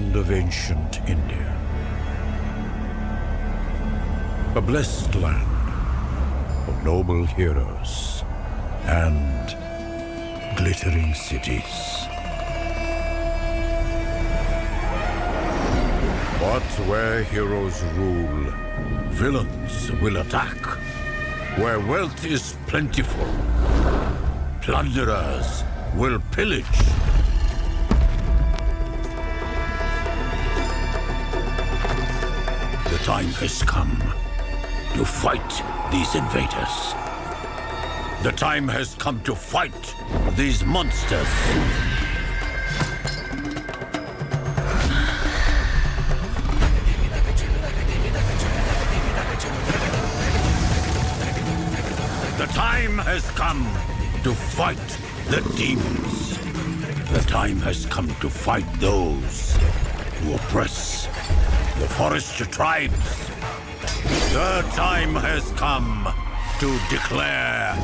land of ancient India. A blessed land of noble heroes and glittering cities. But where heroes rule, villains will attack. Where wealth is plentiful, plunderers will pillage. The time has come to fight these invaders. The time has come to fight these monsters. The time has come to fight the demons. The time has come to fight those who oppress the forest tribes. The time has come to declare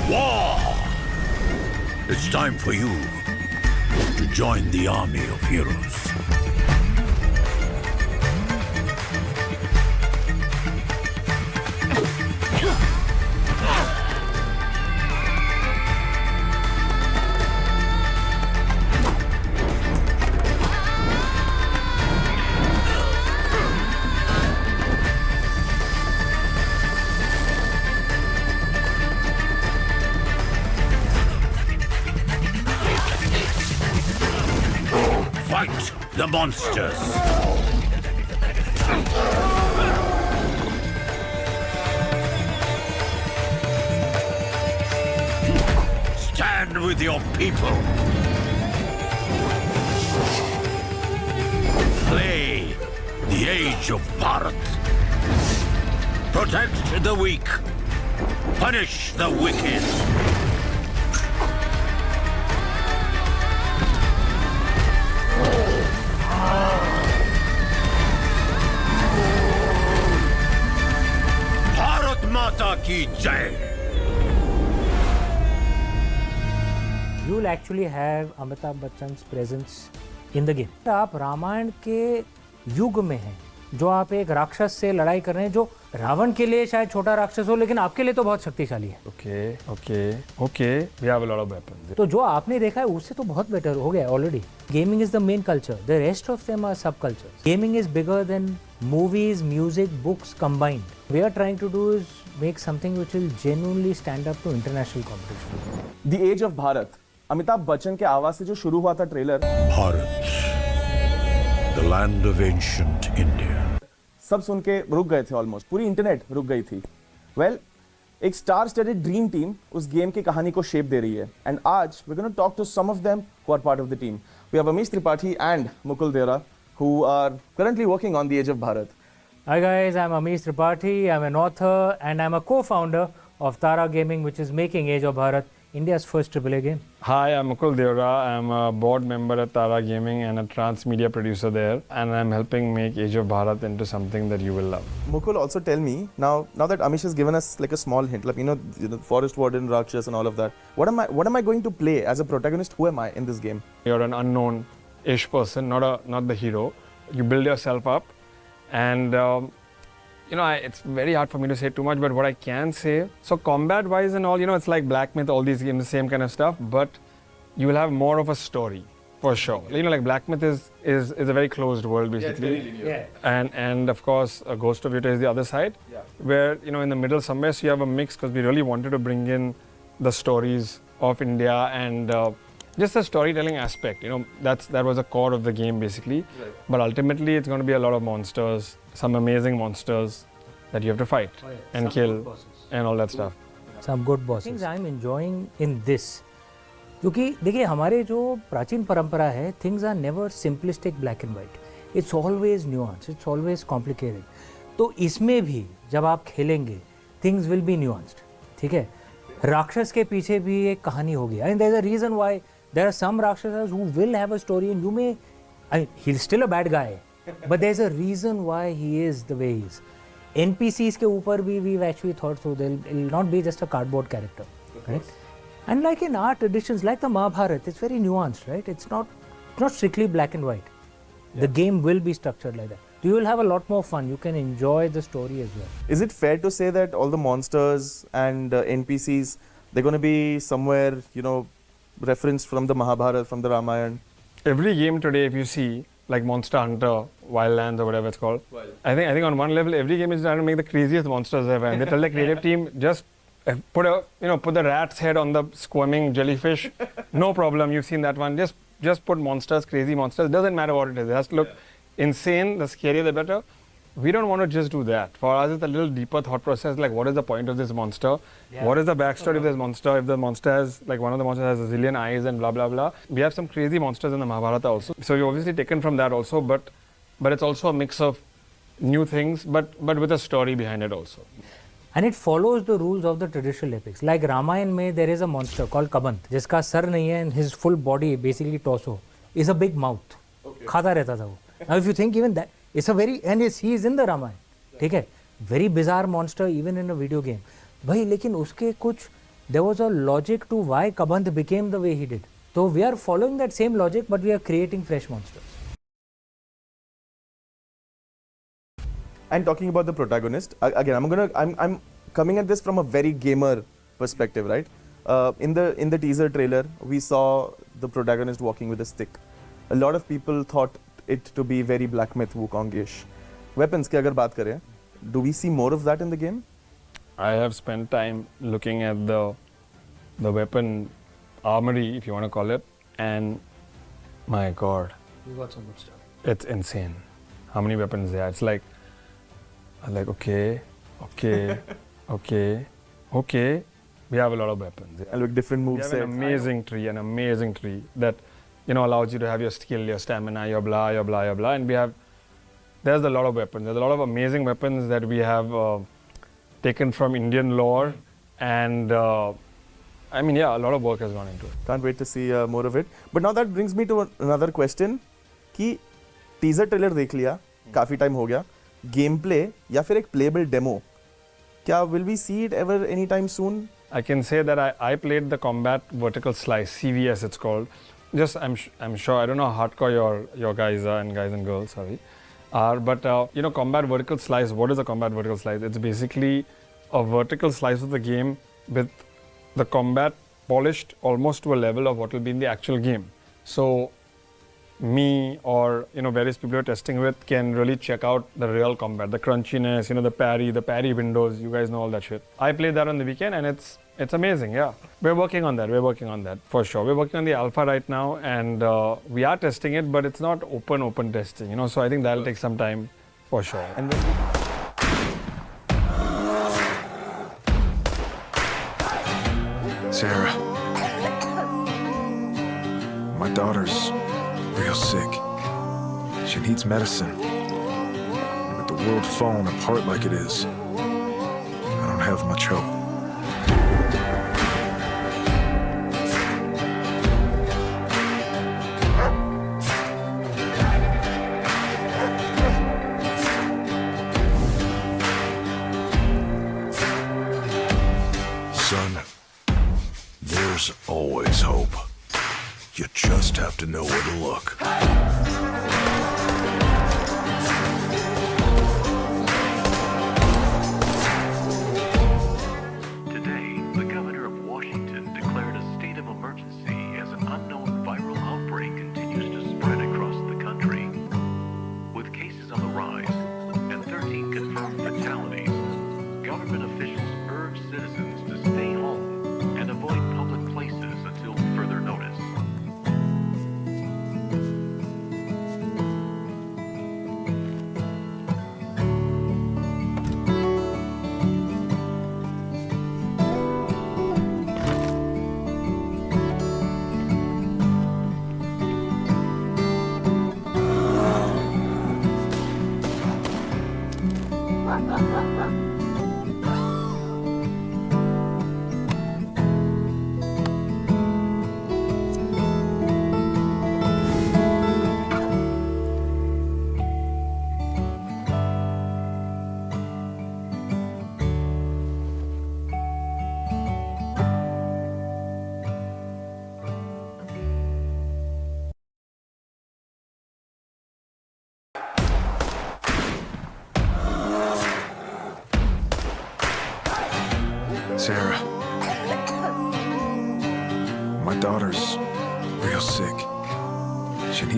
war. It's time for you to join the army of heroes. Fight the monsters! Stand with your people! Play the age of Bharat! Protect the weak! Punish the wicked! Mata ki jai. You will actually have Amitabh Bachchan's presence in the game. आप रामायण के युग में हैं, जो आप एक राक्षस से लड़ाई कर रहे हैं, जो रावण के लिए शायद छोटा राक्षस हो, लेकिन आपके लिए तो बहुत शक्तिशाली है. Okay. We have a lot of weapons. तो जो आपने देखा है उससे तो बहुत बेटर हो गया already. Gaming is the main culture. The rest of them are subcultures. Gaming is bigger than movies, music, books combined. We are trying to do is make something which will genuinely stand up to international competition. The Age of Bharat. Amitabh Bachchan के आवाज से जो शुरू हुआ था trailer. Bharat, the land of ancient India. सब सुन के रुक गए थे ऑलमोस्ट. पूरी इंटरनेट रुक गई थी. Well, एक स्टार स्टडीड ड्रीम टीम उस गेम की कहानी को शेप दे रही है. एंड आज we're going to talk to some of them who are part of the team. We have Amish Tripathi and Mukul Deora who are currently working on the Age of Bharat. Hi guys, I'm Amish Tripathi. I'm an author and I'm a co-founder of Tara Gaming, which is making Age of Bharat, India's first AAA game. Hi, I'm Mukul Deora. I'm a board member at Tara Gaming and a transmedia producer there. And I'm helping make Age of Bharat into something that you will love. Mukul, also tell me, now that Amish has given us like a small hint, like, Forest Warden, Rakshas and all of that, what am I going to play as a protagonist? Who am I in this game? You're an unknown-ish person, not the hero. You build yourself up. And, it's very hard for me to say too much, but what I can say, so combat-wise and all, it's like Black Myth, all these games, the same kind of stuff, but you will have more of a story, for sure. Like Black Myth is a very closed world, basically. Yeah. And of course, Ghost of Utah is the other side, where, in the middle somewhere, so you have a mix, because we really wanted to bring in the stories of India and just the storytelling aspect, that was the core of the game basically. Right. But ultimately it's going to be a lot of monsters, some amazing monsters that you have to fight and kill and all that stuff. Some good bosses. Things I'm enjoying in this, क्योंकि देखिए हमारे जो प्राचीन परंपरा है, things are never simplistic black and white. It's always nuanced, it's always complicated. तो इसमें भी जब आप खेलेंगे, things will be nuanced, ठीक है? राक्षस के पीछे भी एक कहानी होगी. And there's a reason why there are some Rakshasas who will have a story and he's still a bad guy, but there's a reason why he is the way he is. NPCs के ऊपर भी we've actually thought so they'll not be just a cardboard character, right? And like in our traditions, like the Mahabharata, it's very nuanced, right? It's not strictly black and white. The game will be structured like that. You will have a lot more fun. You can enjoy the story as well. Is it fair to say that all the monsters and NPCs, they're going to be somewhere, you know, referenced from the Mahabharata, from the Ramayana? Every game today, if you see, like Monster Hunter, Wildlands or whatever it's called, I think on one level, every game is trying to make the craziest monsters ever. And they tell the creative team, just put the rat's head on the squirming jellyfish. No problem. You've seen that one. Just put monsters, crazy monsters. Doesn't matter what it is. It has to look insane. The scarier, the better. We don't want to just do that. For us, it's a little deeper thought process. Like, what is the point of this monster? Yeah. What is the backstory of this monster? If the monster has, like, one of the monsters has a zillion eyes and blah, blah, blah. We have some crazy monsters in the Mahabharata also. So we've obviously taken from that also, but it's also a mix of new things, but with a story behind it also. And it follows the rules of the traditional epics. Like Ramayana mein, there is a monster called Kabant, jiska sar nahi hai and his full body, basically torso, is a big mouth. Khata rehta tha wo. Now if you think even that, it's a very, and he is in the Ramayana. ठीक है, very bizarre monster even in a video game. भाई लेकिन उसके कुछ, there was a logic to why Kabant became the way he did. So we are following that same logic, but we are creating fresh monsters. And talking about the protagonist, again, I'm coming at this from a very gamer perspective, right? In the teaser trailer, we saw the protagonist walking with a stick. A lot of people thought it to be very Black Myth Wukong-ish. Weapons की अगर बात करें, do we see more of that in the game? I have spent time looking at the weapon armory, if you want to call it, and my God, You got some good stuff. it's insane. How many weapons there are? It's like, I'm like, okay. We have a lot of weapons. And with different We moves. have an amazing tree that, you know, allows you to have your skill, your stamina, your blah, and there's a lot of weapons. There's a lot of amazing weapons that we have taken from Indian lore, and I mean, yeah, a lot of work has gone into it. Can't wait to see more of it. But now that brings me to another question, कि teaser trailer देख लिया, काफी time हो गया, gameplay या फिर एक playable demo, क्या will we see it ever anytime soon? I can say that I played the combat vertical slice, CVS it's called. Just I'm sure, I don't know how hardcore your guys are, and guys and girls, sorry, are, but you know, combat vertical slice, what is a combat vertical slice? It's basically a vertical slice of the game with the combat polished almost to a level of what will be in the actual game. So me or, you know, various people you're testing with can really check out the real combat, the crunchiness, you know, the parry windows, you guys know all that shit. I played that on the weekend and it's amazing, yeah. We're working on that for sure. We're working on the alpha right now, and we are testing it, but it's not open testing, you know, so I think that'll take some time for sure. And when Sarah, my daughter's real sick. She needs medicine. With the world falling apart like it is, I don't have much hope. Son, there's always hope. You just have to know where to look.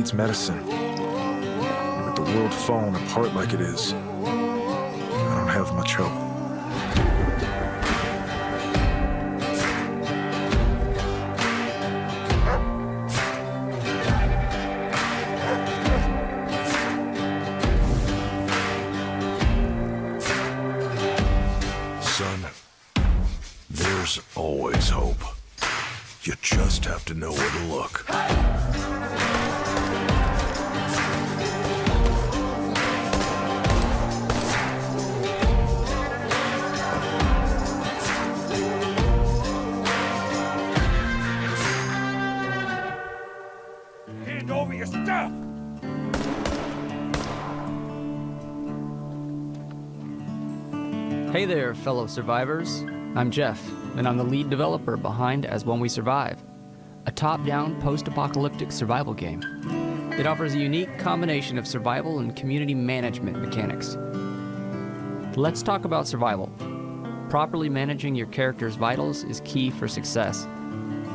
needs medicine. And with the world falling apart like it is, I don't have much hope. Son, there's always hope. You just have to know where to look. Hand over your stuff! Hey there, fellow survivors. I'm Jeff, and I'm the lead developer behind As One We Survive, a top-down post-apocalyptic survival game. It offers a unique combination of survival and community management mechanics. Let's talk about survival. Properly managing your character's vitals is key for success.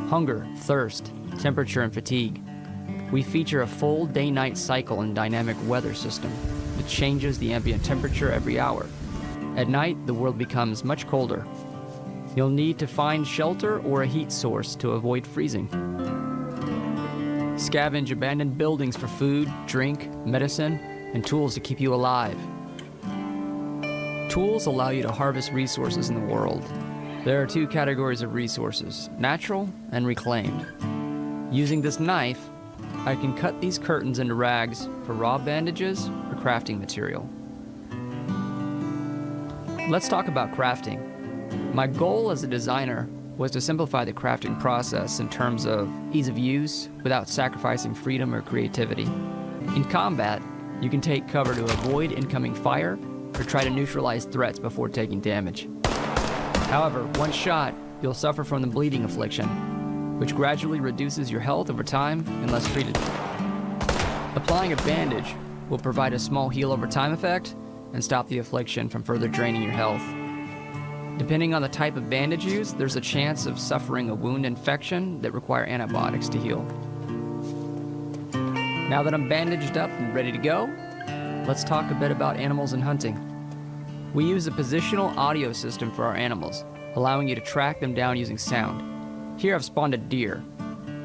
Hunger, thirst, temperature, and fatigue. We feature a full day-night cycle and dynamic weather system that changes the ambient temperature every hour. At night, the world becomes much colder. You'll need to find shelter or a heat source to avoid freezing. Scavenge abandoned buildings for food, drink, medicine, and tools to keep you alive. Tools allow you to harvest resources in the world. There are two categories of resources, natural and reclaimed. Using this knife, I can cut these curtains into rags for raw bandages or crafting material. Let's talk about crafting. My goal as a designer was to simplify the crafting process in terms of ease of use without sacrificing freedom or creativity. In combat, you can take cover to avoid incoming fire or try to neutralize threats before taking damage. However, one shot, you'll suffer from the bleeding affliction, which gradually reduces your health over time unless treated. Applying a bandage will provide a small heal over time effect and stop the affliction from further draining your health. Depending on the type of bandage used, there's a chance of suffering a wound infection that require antibiotics to heal. Now that I'm bandaged up and ready to go, let's talk a bit about animals and hunting. We use a positional audio system for our animals, allowing you to track them down using sound. Here I've spawned a deer.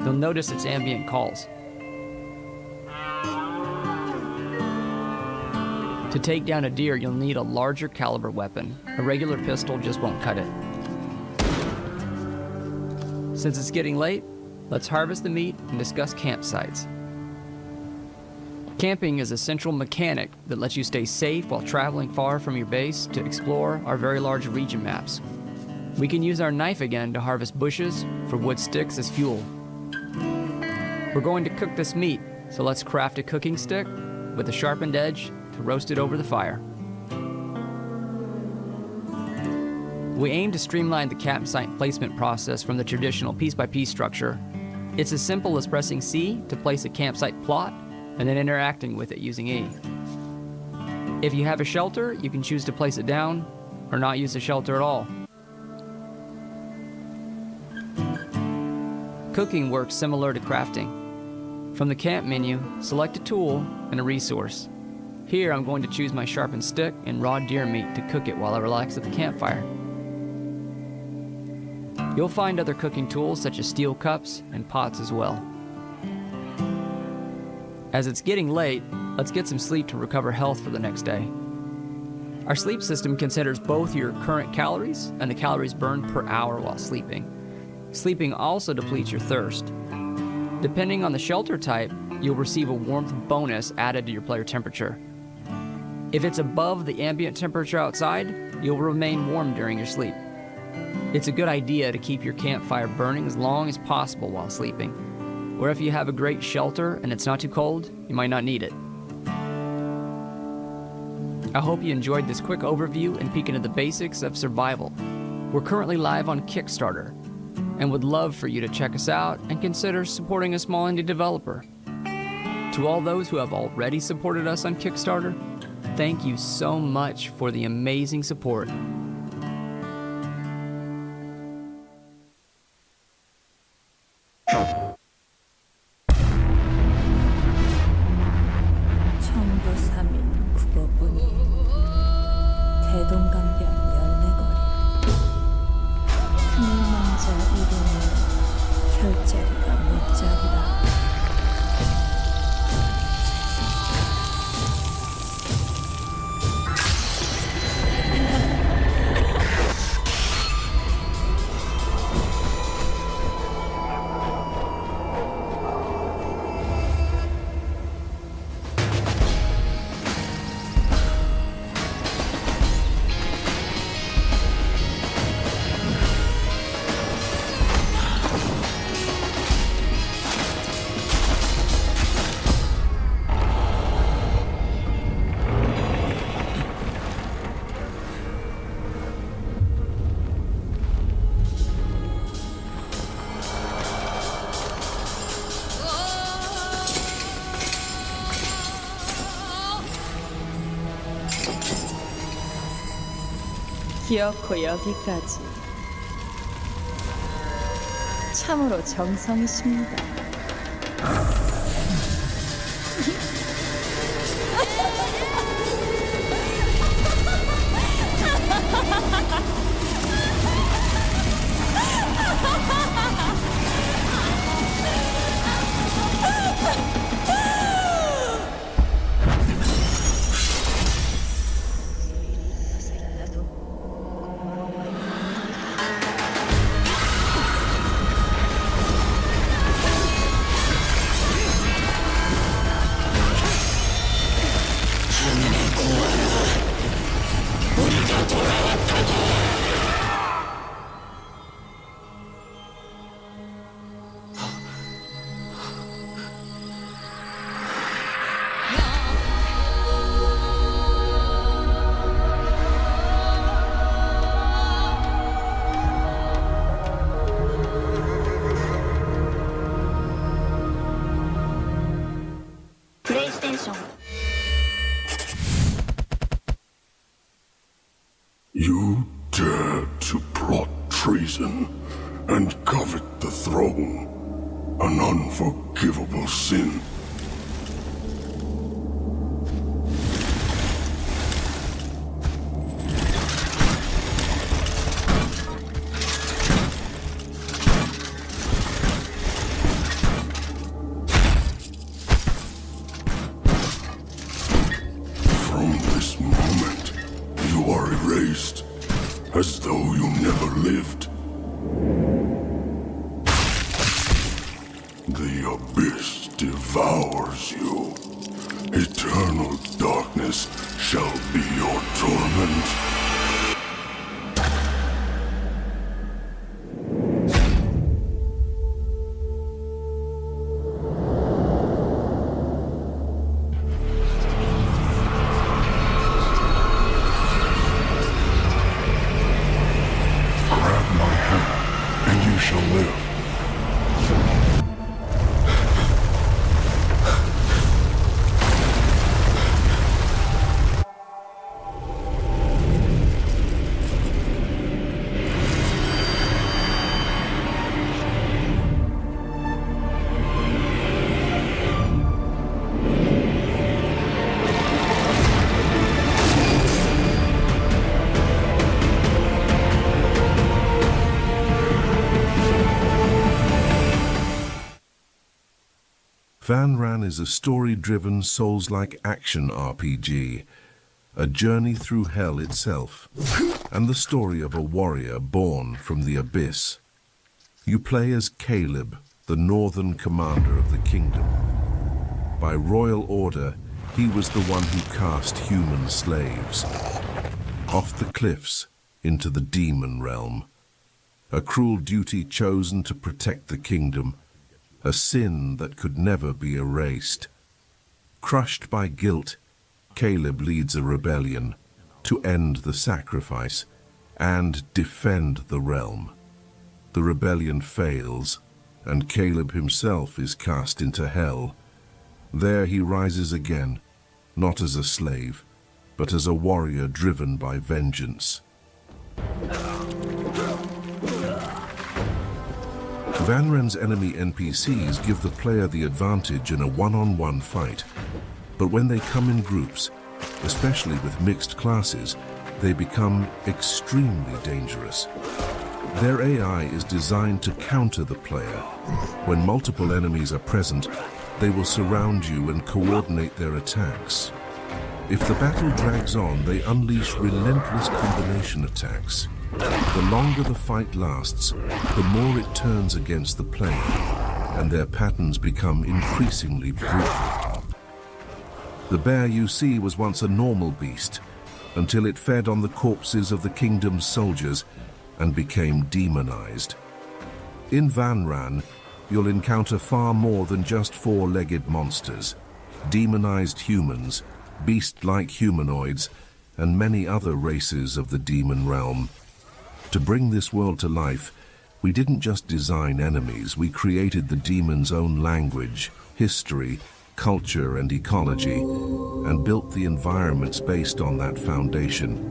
You'll notice its ambient calls. To take down a deer, you'll need a larger caliber weapon. A regular pistol just won't cut it. Since it's getting late, let's harvest the meat and discuss campsites. Camping is a central mechanic that lets you stay safe while traveling far from your base to explore our very large region maps. We can use our knife again to harvest bushes for wood sticks as fuel. We're going to cook this meat, so let's craft a cooking stick with a sharpened edge to roast it over the fire. We aim to streamline the campsite placement process from the traditional piece-by-piece structure. It's as simple as pressing C to place a campsite plot and then interacting with it using E. If you have a shelter, you can choose to place it down or not use the shelter at all. Cooking works similar to crafting. From the camp menu, select a tool and a resource. Here I'm going to choose my sharpened stick and raw deer meat to cook it while I relax at the campfire. You'll find other cooking tools such as steel cups and pots as well. As it's getting late, let's get some sleep to recover health for the next day. Our sleep system considers both your current calories and the calories burned per hour while sleeping. Sleeping also depletes your thirst. Depending on the shelter type, you'll receive a warmth bonus added to your player temperature. If it's above the ambient temperature outside, you'll remain warm during your sleep. It's a good idea to keep your campfire burning as long as possible while sleeping. Or if you have a great shelter and it's not too cold, you might not need it. I hope you enjoyed this quick overview and peek into the basics of survival. We're currently live on Kickstarter and would love for you to check us out and consider supporting a small indie developer. To all those who have already supported us on Kickstarter, thank you so much for the amazing support. 기어코 여기까지. 참으로 정성이십니다. You dare to plot treason and covet the throne, an unforgivable sin. From this moment, you are erased, as though you never lived. The abyss devours you. Eternal darkness shall be your torment. Grab my hand, and you shall live. Vanran is a story-driven, Souls-like action RPG, a journey through hell itself, and the story of a warrior born from the abyss. You play as Caleb, the northern commander of the kingdom. By royal order, he was the one who cast human slaves off the cliffs into the demon realm, a cruel duty chosen to protect the kingdom, a sin that could never be erased. Crushed by guilt, Caleb leads a rebellion to end the sacrifice and defend the realm. The rebellion fails, and Caleb himself is cast into hell. There he rises again, not as a slave, but as a warrior driven by vengeance. Vanran's enemy NPCs give the player the advantage in a one-on-one fight, but when they come in groups, especially with mixed classes, they become extremely dangerous. Their AI is designed to counter the player. When multiple enemies are present, they will surround you and coordinate their attacks. If the battle drags on, they unleash relentless combination attacks. The longer the fight lasts, the more it turns against the player, and their patterns become increasingly brutal. The bear you see was once a normal beast, until it fed on the corpses of the kingdom's soldiers and became demonized. In Vanran, you'll encounter far more than just four-legged monsters, demonized humans, beast-like humanoids, and many other races of the demon realm. To bring this world to life, we didn't just design enemies, we created the demon's own language, history, culture and ecology, and built the environments based on that foundation.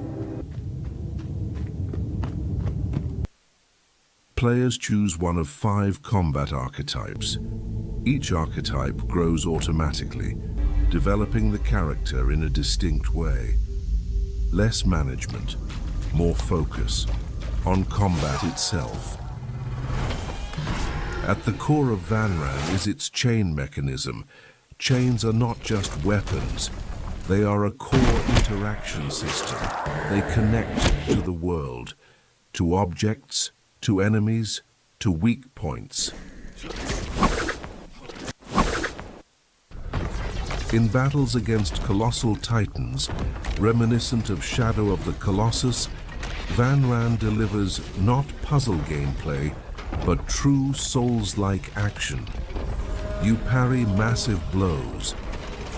Players choose one of 5 combat archetypes. Each archetype grows automatically, developing the character in a distinct way. Less management, more focus on combat itself. At the core of Vanran is its chain mechanism. Chains are not just weapons, they are a core interaction system. They connect to the world, to objects, to enemies, to weak points. In battles against colossal titans, reminiscent of Shadow of the Colossus, Vanran delivers not puzzle gameplay, but true Souls-like action. You parry massive blows,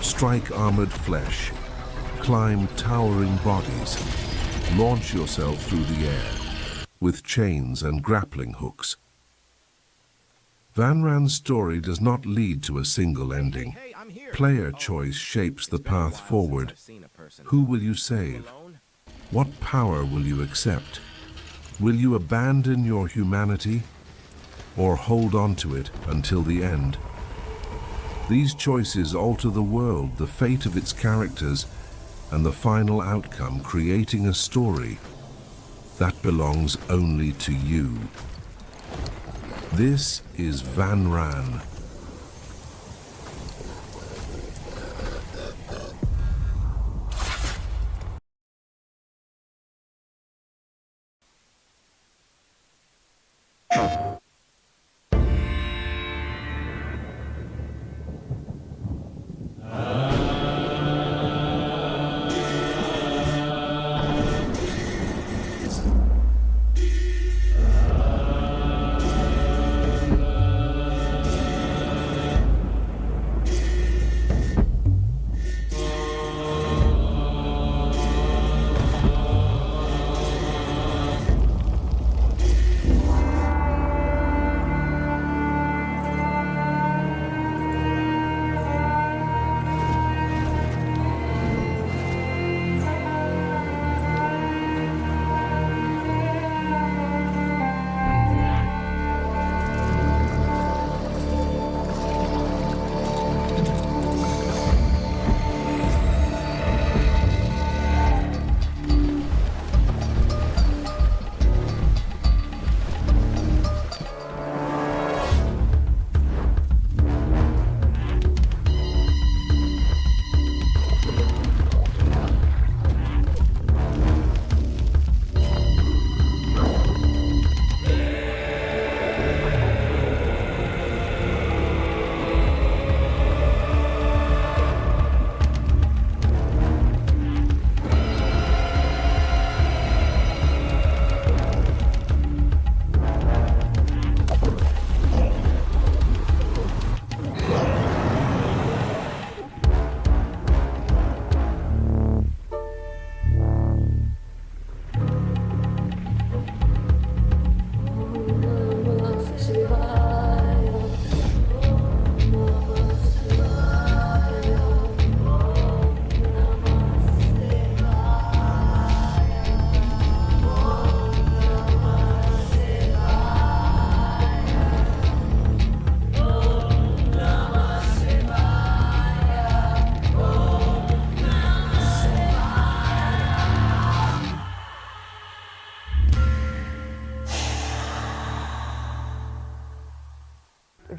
strike armored flesh, climb towering bodies, launch yourself through the air, with chains and grappling hooks. Vanran's story does not lead to a single ending. Player choice shapes the path forward. Who will you save? What power will you accept? Will you abandon your humanity or hold on to it until the end? These choices alter the world, the fate of its characters, and the final outcome, creating a story that belongs only to you. This is Vanran.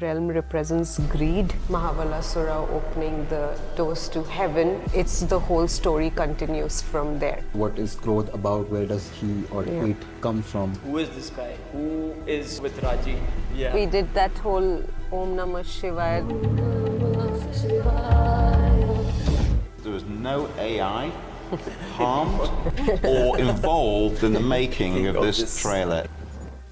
Realm represents greed, Mahavalasura opening the doors to heaven. It's the whole story continues from there. What is growth about? Where does he or it come from? Who is this guy? Who is with Raji? Yeah. We did that whole Om Namah Shivaya. There was no AI harmed or involved in the making of this trailer.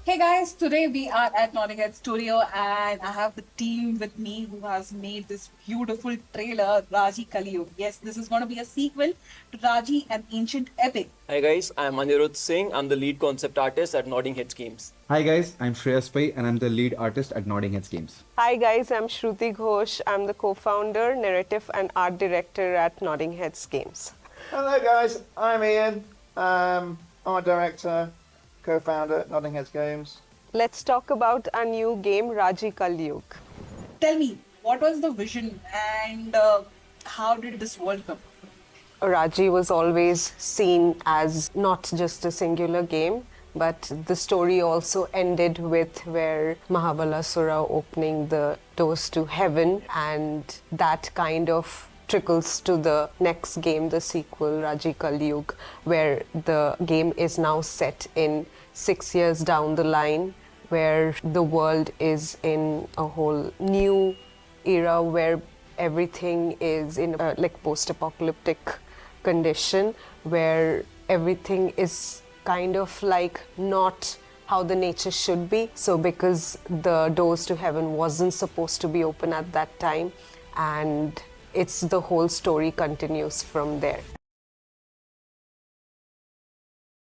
Hey guys, today we are at Nottingham Studio and I have the team with me who has made this beautiful trailer, Raji Kaliyug. Yes, this is going to be a sequel to Raji, an ancient epic. Hi guys, I'm Anirudh Singh. I'm the lead concept artist at Nodding Heads Games. Hi guys, I'm Shreyas Pai and I'm the lead artist at Nodding Heads Games. Hi guys, I'm Shruti Ghosh. I'm the co-founder, narrative and art director at Nodding Heads Games. Hello guys, I'm Ian. I'm a director, co-founder at Nodding Heads Games. Let's talk about our new game, Raji Kaliyug. Tell me, what was the vision and how did this world come? Raji was always seen as not just a singular game, but the story also ended with where Mahabalasura opening the doors to heaven, and that kind of trickles to the next game, the sequel, Raji Kaliyug, where the game is now set in 6 years down the line, where the world is in a whole new era where everything is in a like post-apocalyptic condition, where everything is kind of like not how the nature should be. So because the doors to heaven wasn't supposed to be open at that time, and it's the whole story continues from there.